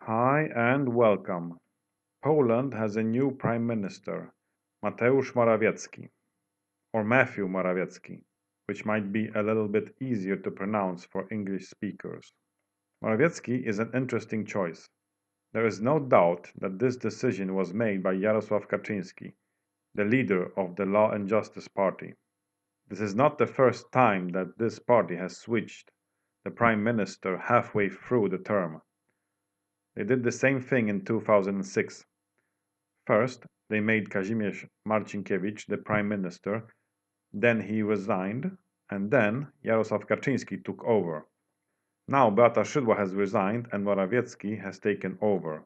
Hi and welcome. Poland has a new Prime Minister, Mateusz Morawiecki, or Matthew Morawiecki, which might be a little bit easier to pronounce for English speakers. Morawiecki is an interesting choice. There is no doubt that this decision was made by Jarosław Kaczynski, the leader of the Law and Justice Party. This is not the first time that this party has switched the Prime Minister halfway through the term. They did the same thing in 2006. First, they made Kazimierz Marcinkiewicz the prime minister, then he resigned, and then Jarosław Kaczyński took over. Now Beata Szydło has resigned and Morawiecki has taken over.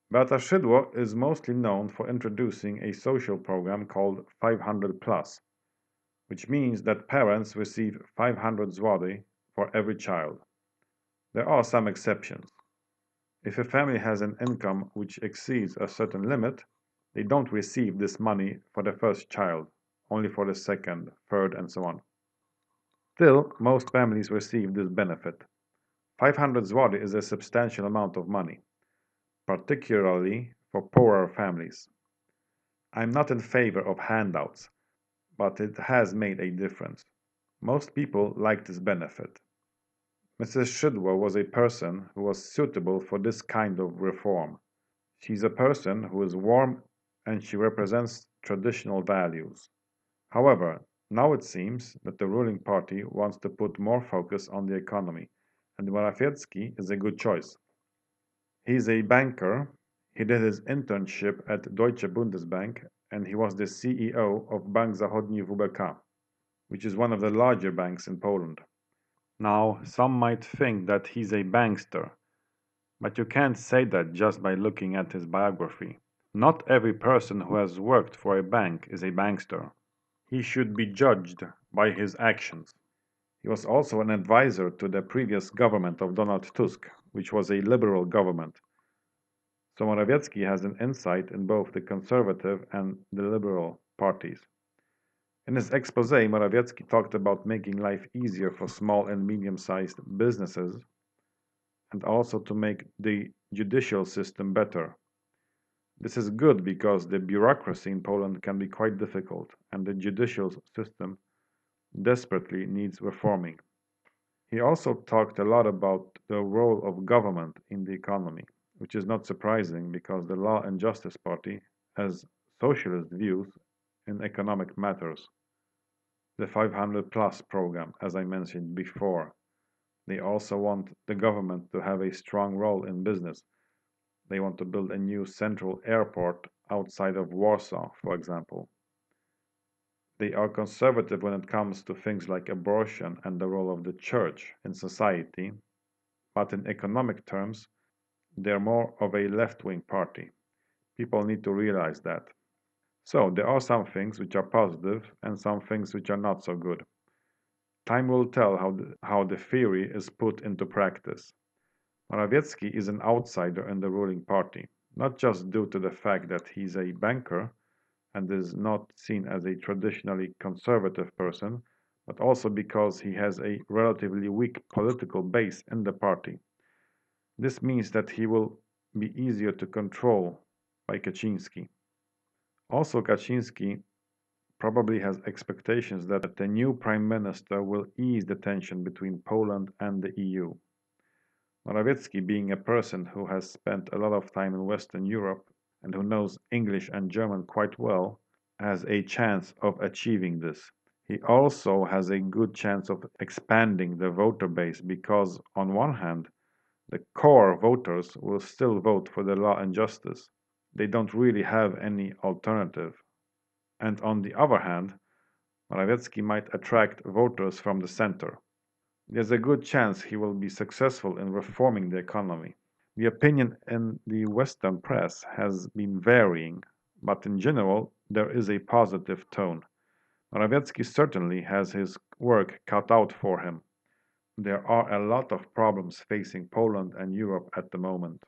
Beata Szydło is mostly known for introducing a social program called 500 plus, which means that parents receive 500 zloty for every child. There are some exceptions. If a family has an income which exceeds a certain limit, they don't receive this money for the first child, only for the second, third, and so on. Still, most families receive this benefit. 500 zloty is a substantial amount of money, particularly for poorer families. I'm not in favor of handouts, but it has made a difference. Most people like this benefit. Mrs. Szydło was a person who was suitable for this kind of reform. She's a person who is warm and she represents traditional values. However, now it seems that the ruling party wants to put more focus on the economy, and Morawiecki is a good choice. He's a banker, he did his internship at Deutsche Bundesbank, and he was the CEO of Bank Zachodni WBK, which is one of the larger banks in Poland. Now, some might think that he's a bankster, but you can't say that just by looking at his biography. Not every person who has worked for a bank is a bankster. He should be judged by his actions. He was also an advisor to the previous government of Donald Tusk, which was a liberal government. So Morawiecki has an insight in both the conservative and the liberal parties. In his expose, Morawiecki talked about making life easier for small and medium-sized businesses and also to make the judicial system better. This is good because the bureaucracy in Poland can be quite difficult and the judicial system desperately needs reforming. He also talked a lot about the role of government in the economy, which is not surprising because the Law and Justice Party has socialist views in economic matters. The 500 plus program, as I mentioned before. They also want the government to have a strong role in business. They want to build a new central airport outside of Warsaw, for example. They are conservative when it comes to things like abortion and the role of the church in society, but in economic terms, they're more of a left wing party. People need to realize that. So, there are some things which are positive and some things which are not so good. Time will tell how the theory is put into practice. Morawiecki is an outsider in the ruling party, not just due to the fact that he's a banker and is not seen as a traditionally conservative person, but also because he has a relatively weak political base in the party. This means that he will be easier to control by Kaczynski. Also, Kaczynski probably has expectations that the new prime minister will ease the tension between Poland and the EU. Morawiecki, being a person who has spent a lot of time in Western Europe and who knows English and German quite well, has a chance of achieving this. He also has a good chance of expanding the voter base because, on one hand, the core voters will still vote for the law and justice. They don't really have any alternative. And on the other hand, Morawiecki might attract voters from the center. There's a good chance he will be successful in reforming the economy. The opinion in the Western press has been varying, but in general, there is a positive tone. Morawiecki certainly has his work cut out for him. There are a lot of problems facing Poland and Europe at the moment.